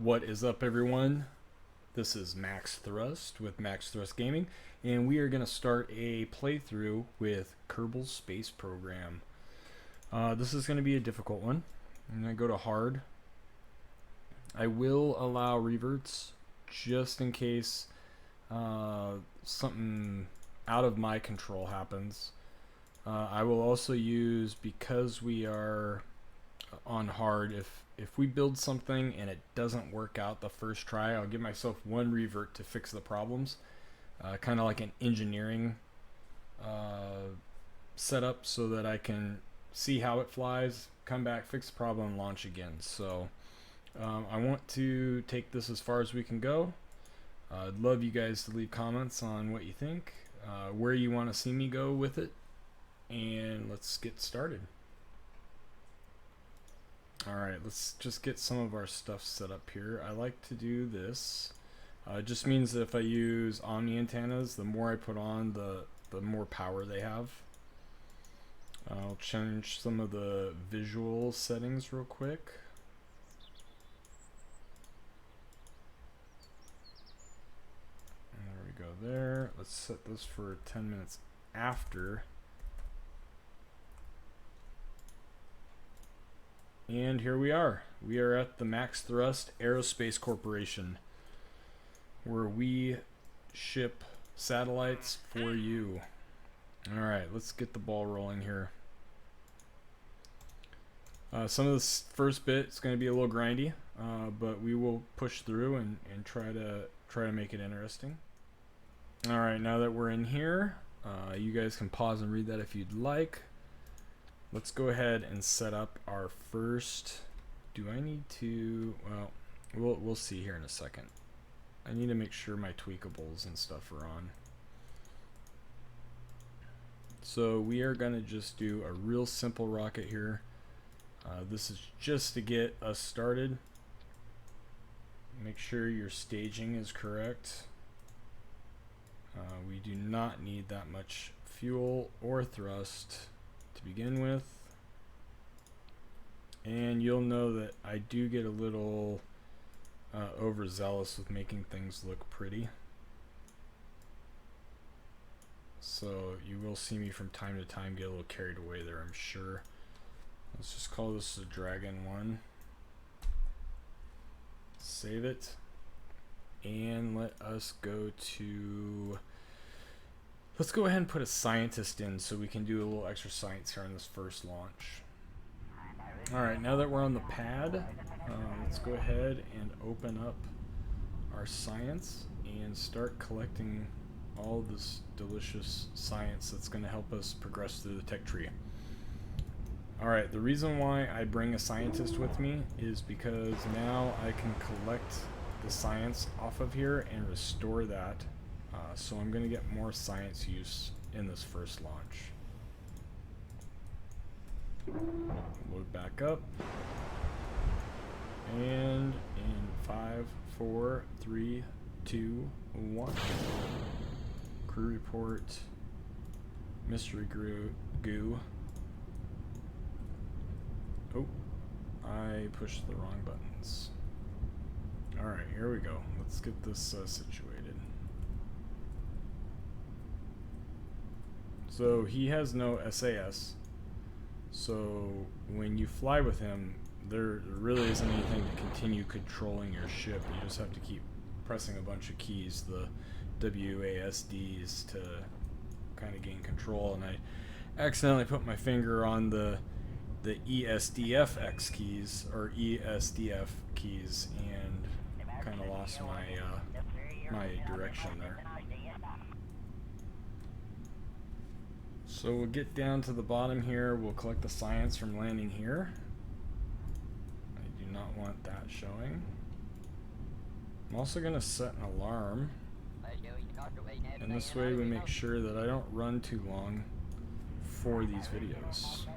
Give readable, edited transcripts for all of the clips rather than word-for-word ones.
What is up, everyone? This is Max Thrust with Max Thrust Gaming, and we are going to start a playthrough with Kerbal Space Program. This is going to be a difficult one. I'm going to go to hard. I will allow reverts just in case something out of my control happens. I will also use, because we are on hard, if we build something and it doesn't work out the first try, I'll give myself one revert to fix the problems, kind of like an engineering setup, so that I can see how it flies, come back, fix the problem, and launch again. So I want to take this as far as we can go. I'd love you guys to leave comments on what you think, where you want to see me go with it, and let's get started. Alright, let's just get some of our stuff set up here. I like to do this. It just means that if I use Omni antennas, the more I put on, the more power they have. I'll change some of the visual settings real quick. And there we go there. Let's set this for 10 minutes after. And here we are. We are at the Max Thrust Aerospace Corporation, where we ship satellites for you. Alright, let's get the ball rolling here. Some of this first bit is going to be a little grindy, but we will push through and try to make it interesting. Alright, now that we're in here, you guys can pause and read that if you'd like. Let's go ahead and set up our first. Do I need to? Well, we'll see here in a second. I need to make sure my tweakables and stuff are on. So we are going to just do a real simple rocket here. This is just to get us started. Make sure your staging is correct. We do not need that much fuel or thrust to begin with, and you'll know that I do get a little overzealous with making things look pretty, so you will see me from time to time get a little carried away there, I'm sure. Let's just call this a Dragon 1, save it, and let us go to, let's go ahead and put a scientist in so we can do a little extra science here on this first launch. Alright, now that we're on the pad, let's go ahead and open up our science and start collecting all this delicious science that's going to help us progress through the tech tree. Alright, the reason why I bring a scientist with me is because now I can collect the science off of here and restore that. So I'm going to get more science use in this first launch. Load back up. And in 5, 4, 3, 2, 1. Crew report. Mystery goo. Oh, I pushed the wrong buttons. Alright, here we go. Let's get this situated. So he has no SAS, so when you fly with him, there really isn't anything to continue controlling your ship. You just have to keep pressing a bunch of keys, the WASDs, to kind of gain control. And I accidentally put my finger on the ESDFX keys, or ESDF keys, and kind of lost my direction there. So we'll get down to the bottom here. We'll collect the science from landing here. I do not want that showing. I'm also going to set an alarm. And this way we make sure that I don't run too long for these videos.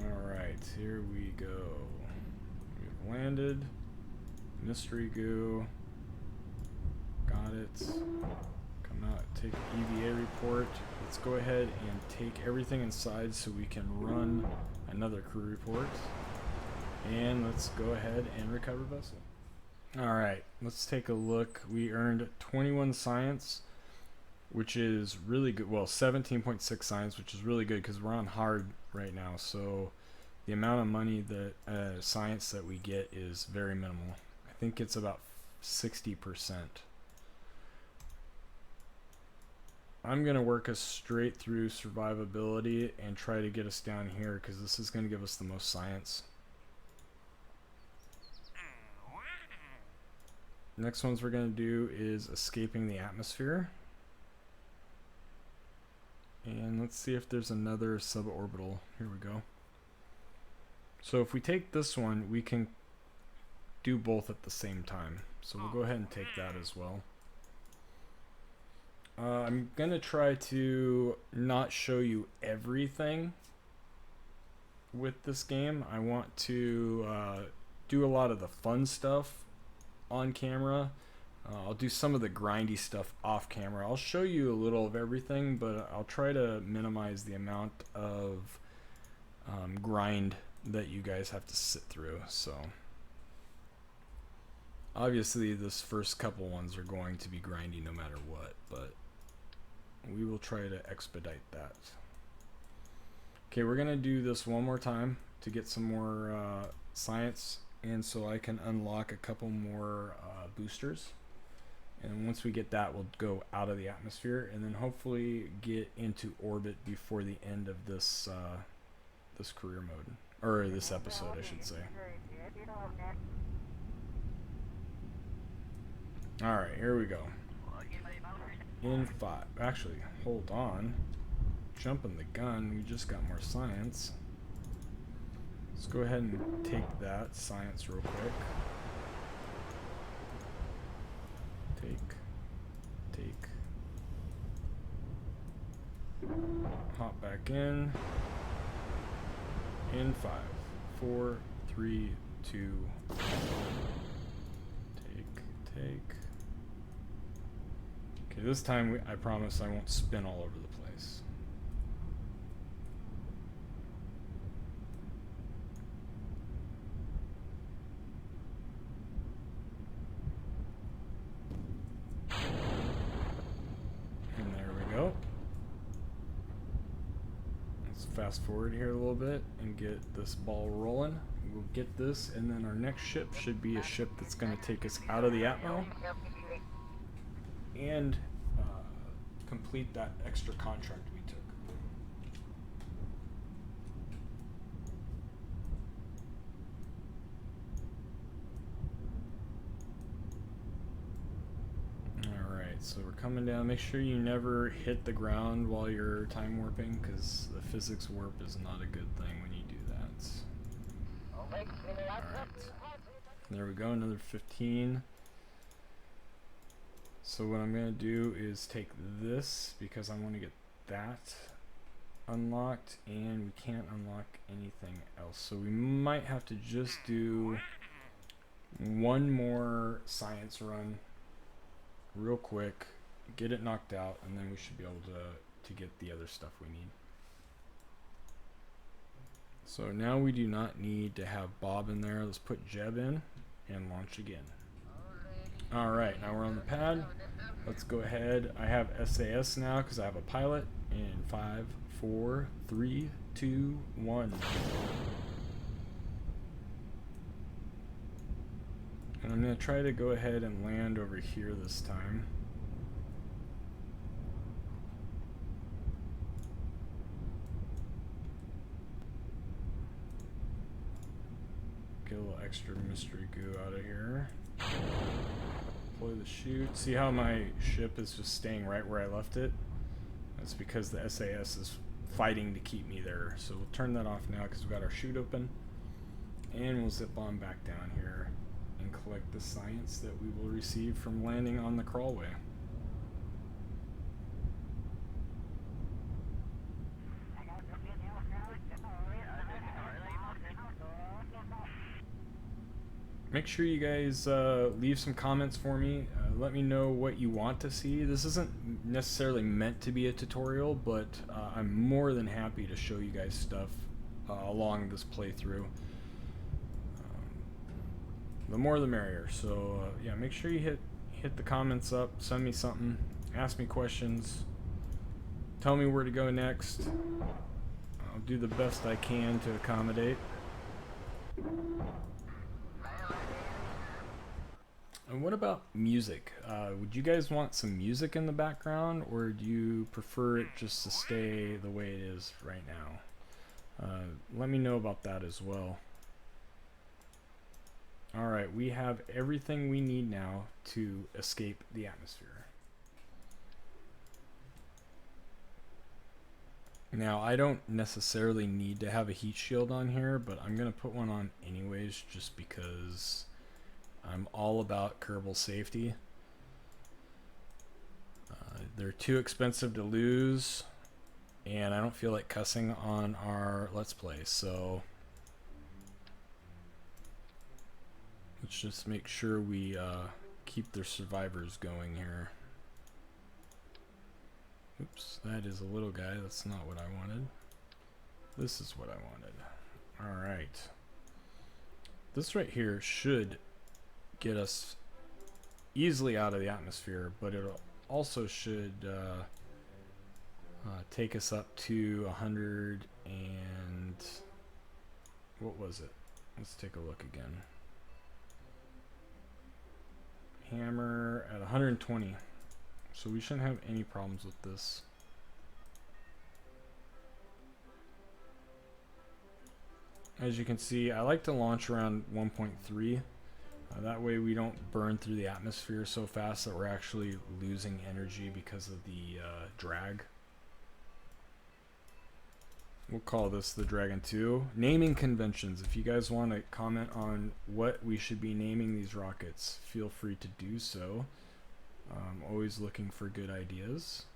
Alright, here we go. We've landed. Mystery goo. Got it. Come out, take EVA report. Let's go ahead and take everything inside so we can run another crew report. And let's go ahead and recover vessel. Alright, let's take a look. We earned 21 science, which is really good. Well, 17.6 science, which is really good because we're on hard right now. So the amount of money that science that we get is very minimal. I think it's about 60%. I'm going to work us straight through survivability and try to get us down here because this is going to give us the most science. Next ones we're going to do is escaping the atmosphere. And let's see if there's another suborbital. Here we go. So if we take this one, we can do both at the same time. So we'll go ahead and take that as well. I'm going to try to not show you everything with this game. I want to do a lot of the fun stuff on camera. I'll do some of the grindy stuff off camera. I'll show you a little of everything, but I'll try to minimize the amount of grind that you guys have to sit through. So obviously this first couple ones are going to be grindy no matter what, but we will try to expedite that. Okay, we're gonna do this one more time to get some more science, and so I can unlock a couple more boosters. And once we get that, we'll go out of the atmosphere and then hopefully get into orbit before the end of this this career mode, or this episode I should say. Alright, here we go. In 5. Actually, hold on. Jumping the gun, we just got more science. Let's go ahead and take that science real quick. Take. Hop back in. In 5, 4, 3, 2. Take. Okay, this time I promise I won't spin all over the place. And there we go. Let's fast forward here a little bit and get this ball rolling. We'll get this, and then our next ship should be a ship that's going to take us out of the atmo and complete that extra contract we took. Alright, so we're coming down. Make sure you never hit the ground while you're time warping, because the physics warp is not a good thing when you do that. Alright, there we go, another 15. So what I'm going to do is take this because I want to get that unlocked, and we can't unlock anything else. So we might have to just do one more science run real quick, get it knocked out, and then we should be able to get the other stuff we need. So now we do not need to have Bob in there. Let's put Jeb in and launch again. Alright, now we're on the pad. Let's go ahead. I have SAS now because I have a pilot. In 5, 4, 3, 2, 1. And I'm going to try to go ahead and land over here this time. Get a little extra mystery goo out of here. Deploy the chute. See how my ship is just staying right where I left it? That's because the SAS is fighting to keep me there. So we'll turn that off now because we've got our chute open. And we'll zip on back down here and collect the science that we will receive from landing on the crawlway. make sure you guys leave some comments for me. Let me know what you want to see. This isn't necessarily meant to be a tutorial, but I'm more than happy to show you guys stuff along this playthrough. The more the merrier. So yeah, make sure you hit the comments up, send me something, ask me questions, tell me where to go next. I'll do the best I can to accommodate. And what about music? Would you guys want some music in the background, or do you prefer it just to stay the way it is right now? Let me know about that as well. Alright, we have everything we need now to escape the atmosphere. Now, I don't necessarily need to have a heat shield on here, but I'm going to put one on anyways just because I'm all about Kerbal safety. They're too expensive to lose, and I don't feel like cussing on our Let's Play, so let's just make sure we keep their survivors going here. Oops, that is a little guy. That's not what I wanted. This is what I wanted. Alright. This right here should get us easily out of the atmosphere, but it also should take us up to 100 and... what was it? Let's take a look again. Hammer at 120. So we shouldn't have any problems with this. As you can see, I like to launch around 1.3. That way we don't burn through the atmosphere so fast that we're actually losing energy because of the drag. We'll call this the Dragon 2. Naming conventions. If you guys want to comment on what we should be naming these rockets, feel free to do so. I'm always looking for good ideas.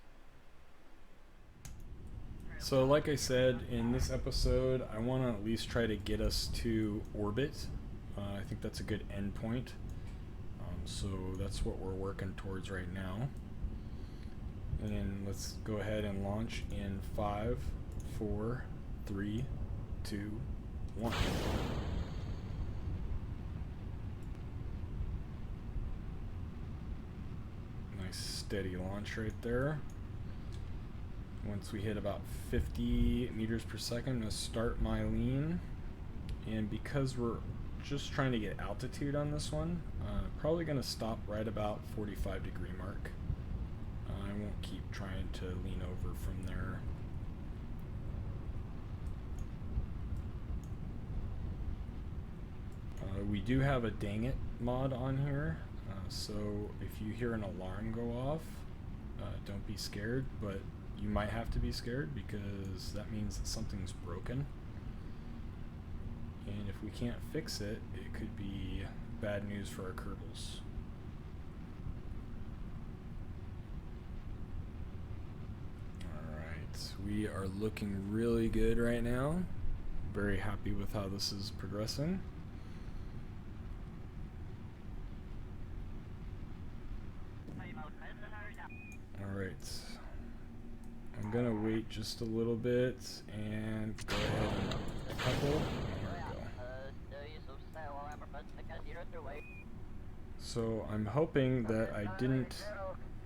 So like I said, in this episode, I want to at least try to get us to orbit. I think that's a good endpoint. So that's what we're working towards right now. And let's go ahead and launch in 5, 4, 3, 2, 1. Nice steady launch right there. Once we hit about 50 meters per second, I'm going to start my lean. And because we're just trying to get altitude on this one, probably going to stop right about 45-degree mark. I won't keep trying to lean over from there. We do have a dang it mod on here, so if you hear an alarm go off, don't be scared, but you might have to be scared because that means that something's broken. And if we can't fix it, it could be bad news for our Kerbals. Alright, we are looking really good right now. Very happy with how this is progressing. Alright, I'm gonna wait just a little bit and go ahead and couple. There we go. So I'm hoping that I didn't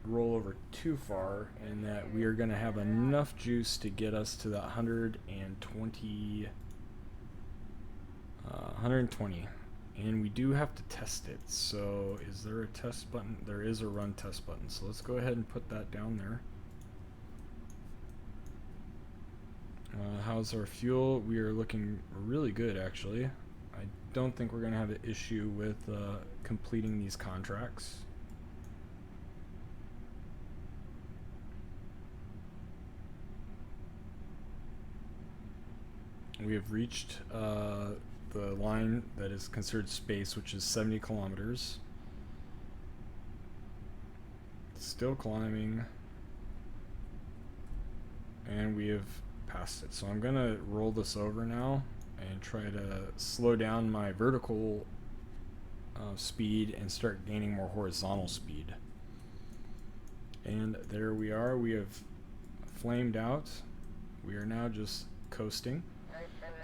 roll over too far and that we are gonna have enough juice to get us to that 120. And we do have to test it. So is there a test button? There is a run test button. So let's go ahead and put that down there. How's our fuel? We are looking really good, actually. I don't think we're going to have an issue with completing these contracts. We have reached the line that is considered space, which is 70 kilometers. Still climbing. And we have passed it. So I'm going to roll this over now and try to slow down my vertical speed and start gaining more horizontal speed. And there we are. We have flamed out. We are now just coasting.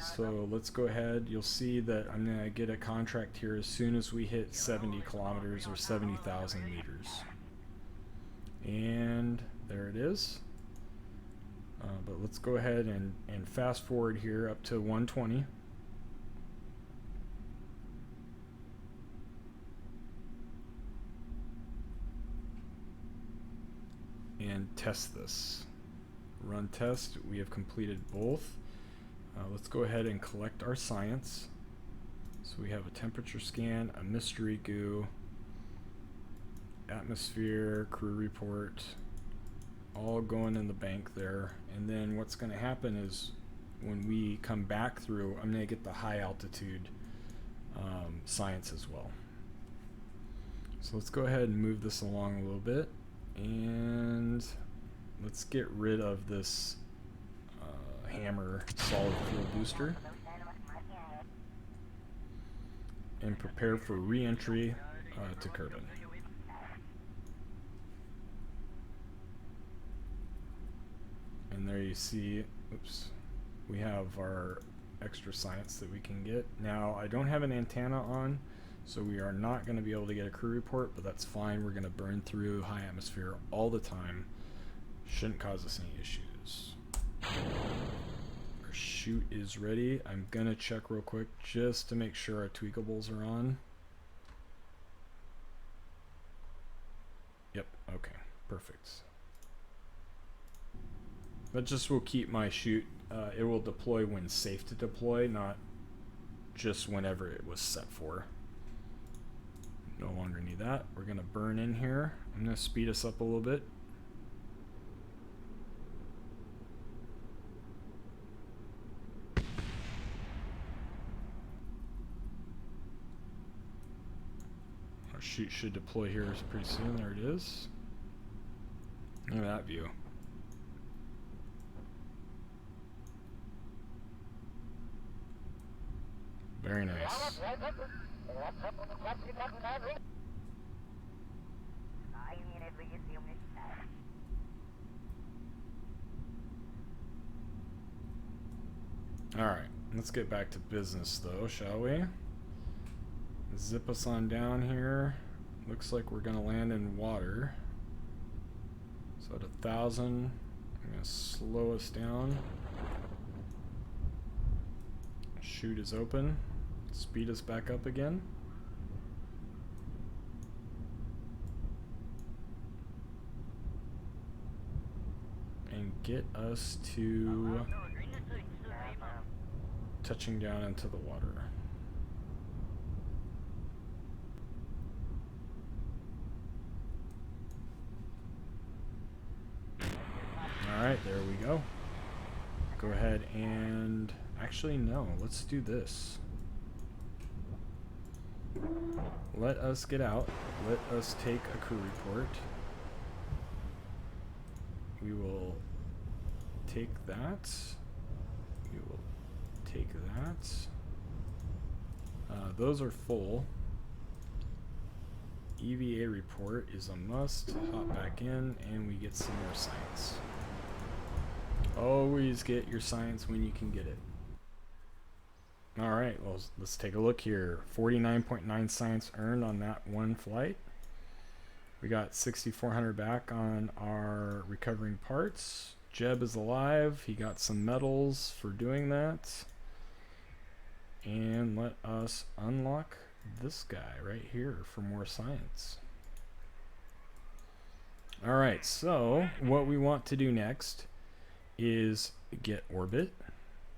So let's go ahead. You'll see that I'm going to get a contract here as soon as we hit 70 kilometers or 70,000 meters. And there it is. But let's go ahead and fast forward here up to 120. And test this. Run test. We have completed both. Let's go ahead and collect our science. So we have a temperature scan, a mystery goo, atmosphere, crew report, all going in the bank there. And then what's going to happen is when we come back through, I'm going to get the high altitude science as well. So let's go ahead and move this along a little bit. And let's get rid of this hammer solid fuel booster and prepare for re-entry to Kerbal. And there you see, oops, we have our extra science that we can get. Now I don't have an antenna on, so we are not going to be able to get a crew report, but that's fine. We're going to burn through high atmosphere all the time. Shouldn't cause us any issues. Our chute is ready. I'm going to check real quick just to make sure our tweakables are on. Yep, okay, perfect. That just will keep my chute. It will deploy when safe to deploy, not just whenever it was set for. No longer need that. We're going to burn in here. I'm going to speed us up a little bit. Our chute should deploy here pretty soon. There it is. Look at that view. Very nice. Alright, let's get back to business though, shall we? Zip us on down here. Looks like we're gonna land in water. So at 1,000, I'm gonna slow us down. Chute is open. Speed us back up again. And get us to touching down into the water. Alright, there we go. Go ahead and actually no, let's do this. Let us get out. Let us take a crew report. We will take that. We will take that. Those are full. EVA report is a must. Hop back in and we get some more science. Always get your science when you can get it. Alright, well, let's take a look here. 49.9 science earned on that one flight. We got 6,400 back on our recovering parts. Jeb is alive. He got some medals for doing that. And let us unlock this guy right here for more science. Alright, so what we want to do next is get orbit.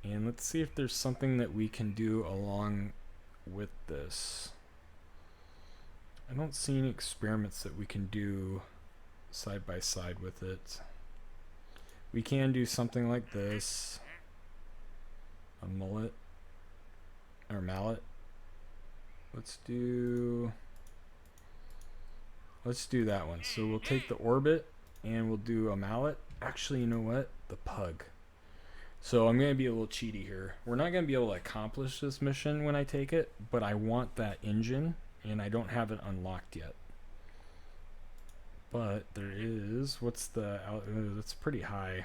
And let's see if there's something that we can do along with this. I don't see any experiments that we can do side by side with it. We can do something like this. A mullet. Or mallet. Let's do that one. So we'll take the orbit and we'll do a mallet. Actually, you know what? The pug. So I'm going to be a little cheaty here. We're not going to be able to accomplish this mission when I take it, but I want that engine and I don't have it unlocked yet. But there is, what's the, that's pretty high.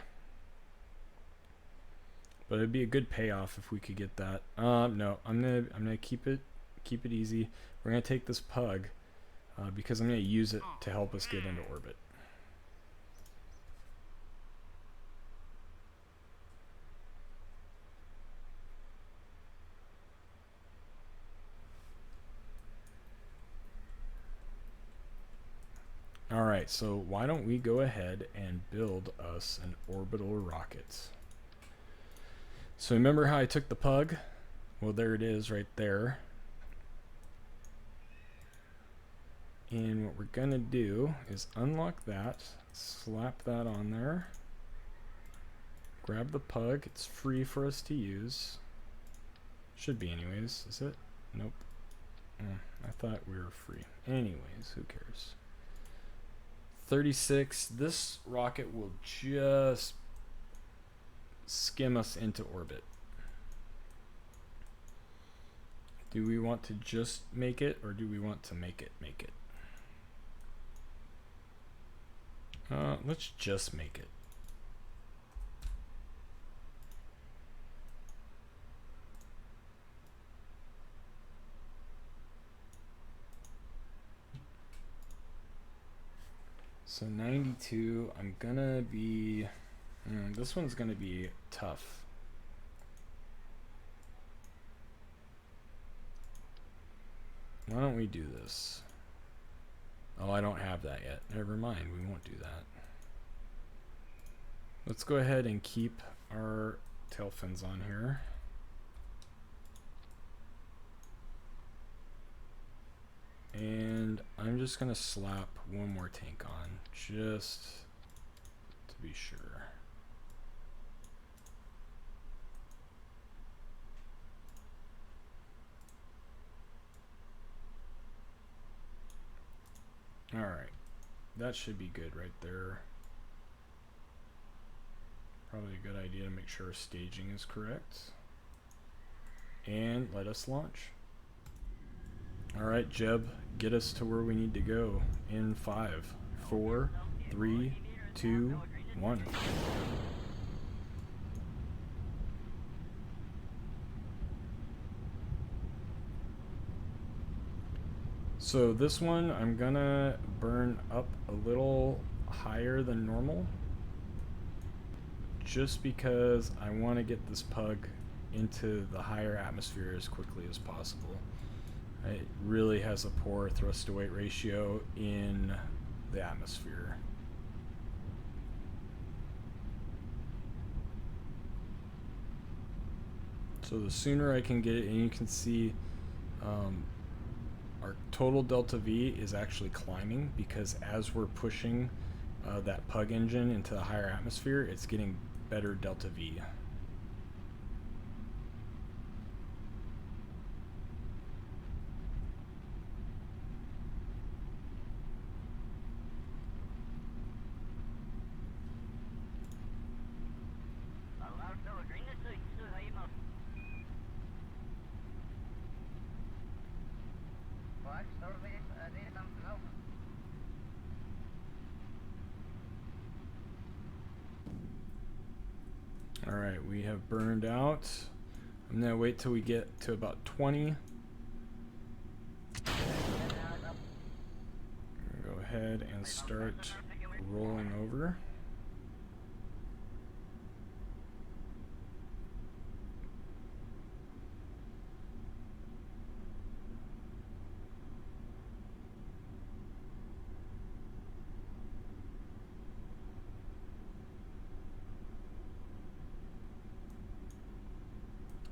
But it'd be a good payoff if we could get that. No, I'm gonna keep it easy. We're gonna take this pug because I'm gonna use it to help us get into orbit. Alright, so why don't we go ahead and build us an orbital rocket. So remember how I took the pug? Well, there it is right there. And what we're gonna do is unlock that, slap that on there, grab the pug. It's free for us to use. Should be anyways, is it? Nope. I thought we were free. Anyways, who cares? 36. This rocket will just skim us into orbit. Do we want to just make it, or do we want to make it? Let's just make it. So 92, I'm gonna be, this one's gonna be tough. Why don't we do this? Oh, I don't have that yet. Never mind, we won't do that. Let's go ahead and keep our tail fins on here. And I'm just gonna slap one more tank on, just to be sure. Alright, that should be good right there. Probably a good idea to make sure our staging is correct. And let us launch. Alright, Jeb, get us to where we need to go in 5, 4, 3, 2, 1. So this one, I'm gonna burn up a little higher than normal, just because I want to get this pug into the higher atmosphere as quickly as possible. It really has a poor thrust to weight ratio in the atmosphere. So the sooner I can get it, and you can see our total delta V is actually climbing, because as we're pushing that pug engine into the higher atmosphere, it's getting better delta V. Alright, we have burned out. I'm going to wait till we get to about 20. Go ahead and start rolling over.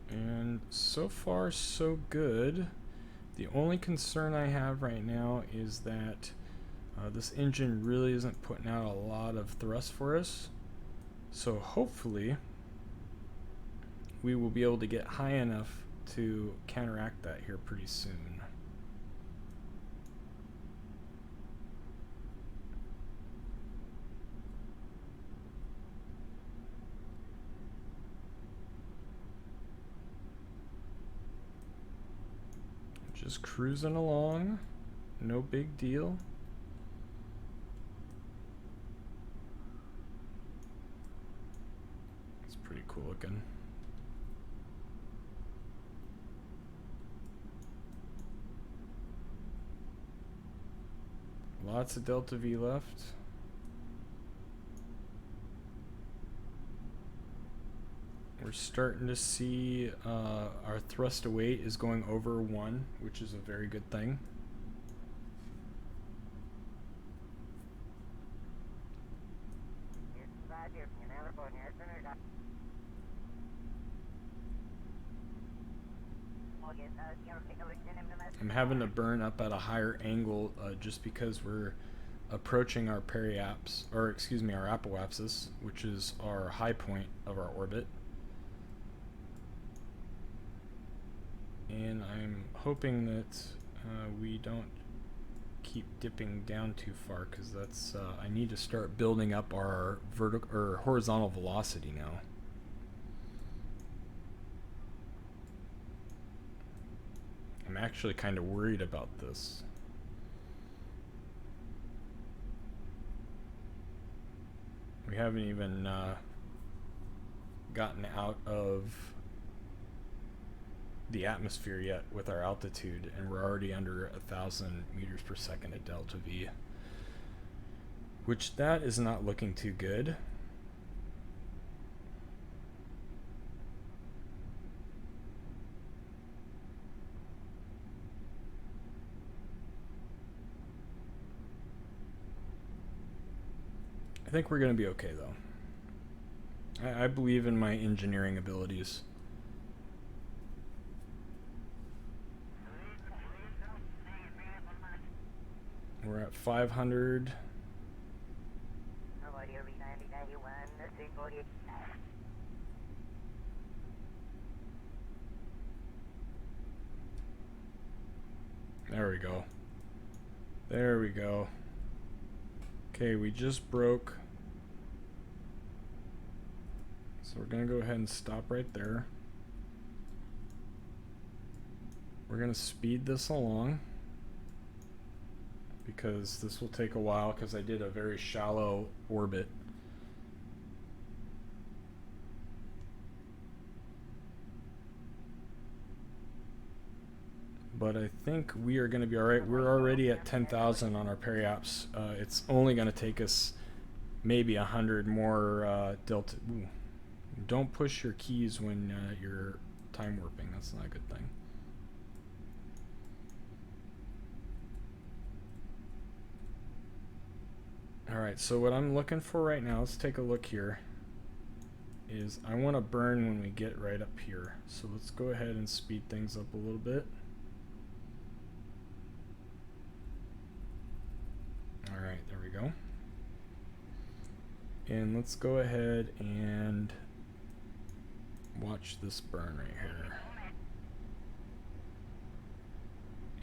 And so far, so good. The only concern I have right now is that this engine really isn't putting out a lot of thrust for us. So hopefully we will be able to get high enough to counteract that here pretty soon. Just cruising along. No big deal. It's pretty cool looking. Lots of delta V left. We're starting to see our thrust to weight is going over 1, which is a very good thing. I'm having to burn up at a higher angle just because we're approaching our periaps, or excuse me, our apoapsis, which is our high point of our orbit. And I'm hoping that we don't keep dipping down too far, because that's I need to start building up our vertical or horizontal velocity now. I'm actually kind of worried about this. We haven't even gotten out of the atmosphere yet with our altitude, and we're already under 1,000 meters per second at delta V, which that is not looking too good. I think we're going to be okay though. I believe in my engineering abilities. We're at 500. There we go. There we go. Okay, we just broke. So we're going to go ahead and stop right there. We're going to speed this along, because this will take a while, because I did a very shallow orbit. But I think we are going to be alright. We're already at 10,000 on our periaps. It's only going to take us maybe 100 more delta. Ooh. Don't push your keys when you're time warping. That's not a good thing. Alright, so what I'm looking for right now, let's take a look here, is I want to burn when we get right up here. So let's go ahead and speed things up a little bit. Alright, there we go. And let's go ahead and watch this burn right here.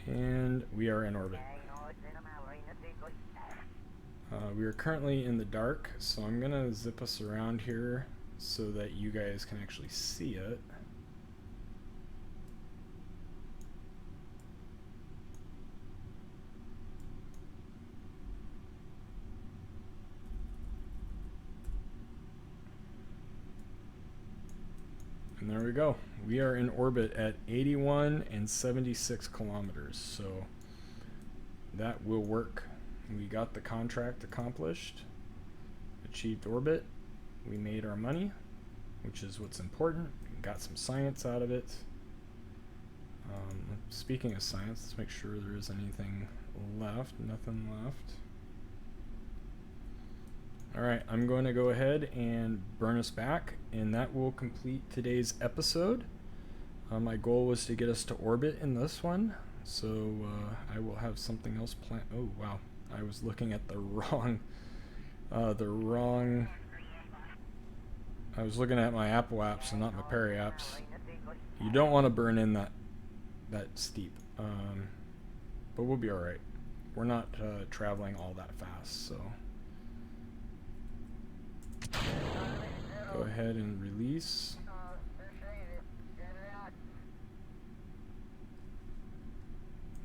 And we are in orbit. We are currently in the dark, so I'm going to zip us around here so that you guys can actually see it. And there we go. We are in orbit at 81 and 76 kilometers, so that will work. We got the contract accomplished, achieved orbit, we made our money, which is what's important. We got some science out of it. Speaking of science, let's make sure there is anything left. Nothing left. Alright, I'm going to go ahead and burn us back, and that will complete today's episode. My goal was to get us to orbit in this one, so I will have something else planned. Oh wow, I was looking at the wrong I was looking at my apoaps and not my periaps. You don't want to burn in that steep, but we'll be alright. We're not traveling all that fast, so go ahead and release.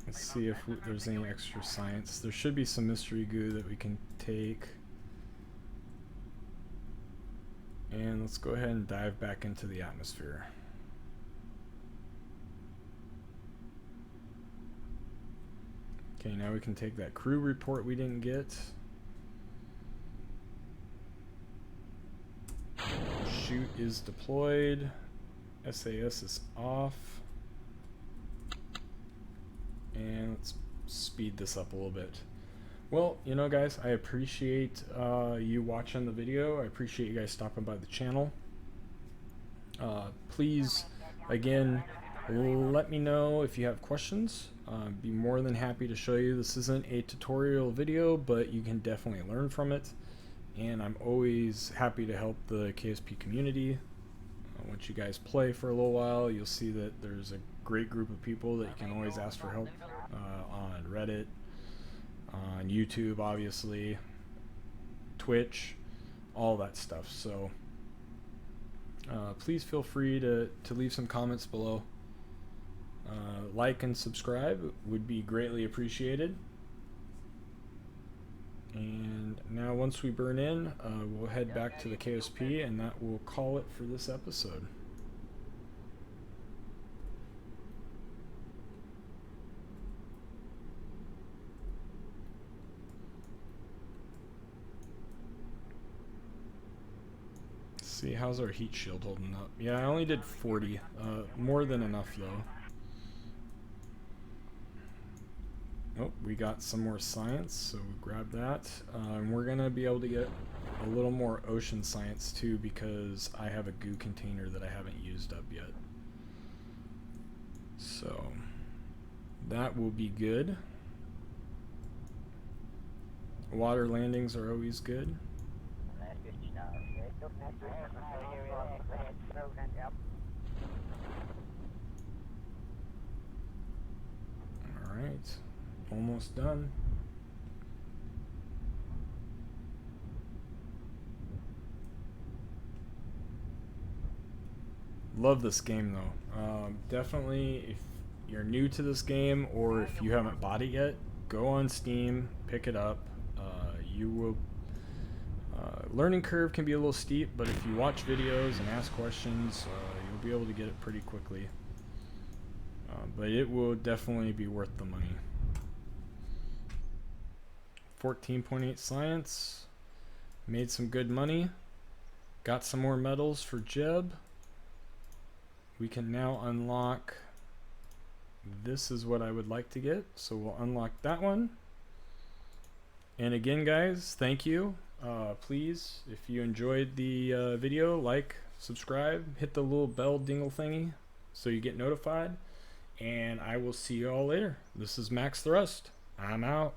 Let's see if there's any extra science. There should be some mystery goo that we can take. And let's go ahead and dive back into the atmosphere. Okay, now we can take that crew report we didn't get. Chute is deployed. SAS is off. And let's speed this up a little bit. Well, you know, guys, I appreciate you watching the video. I appreciate you guys stopping by the channel. Please, again, let me know if you have questions. Be more than happy to show you. This isn't a tutorial video, but you can definitely learn from it. And I'm always happy to help the KSP community. Once you guys play for a little while, you'll see that there's a great group of people that you can always ask for help on Reddit, on YouTube, obviously, Twitch, all that stuff. So please feel free to leave some comments below. Like and subscribe would be greatly appreciated. And now once we burn in, we'll head back to the KSP, and that will call it for this episode. Let's see, how's our heat shield holding up? Yeah, I only did 40, more than enough though. Oh, we got some more science, so we grab that. And we're gonna be able to get a little more ocean science too, because I have a goo container that I haven't used up yet. So that will be good. Water landings are always good. All right. Almost done. Love this game though. Definitely, if you're new to this game or if you haven't bought it yet, go on Steam, pick it up. You will. Learning curve can be a little steep, but if you watch videos and ask questions, you'll be able to get it pretty quickly. But it will definitely be worth the money. 14.8 science, made some good money, got some more medals for Jeb. We can now unlock, this is what I would like to get, so we'll unlock that one. And again guys, thank you. Please, if you enjoyed the video, like, subscribe, hit the little bell dingle thingy so you get notified, and I will see you all later. This is Max Thrust. I'm out.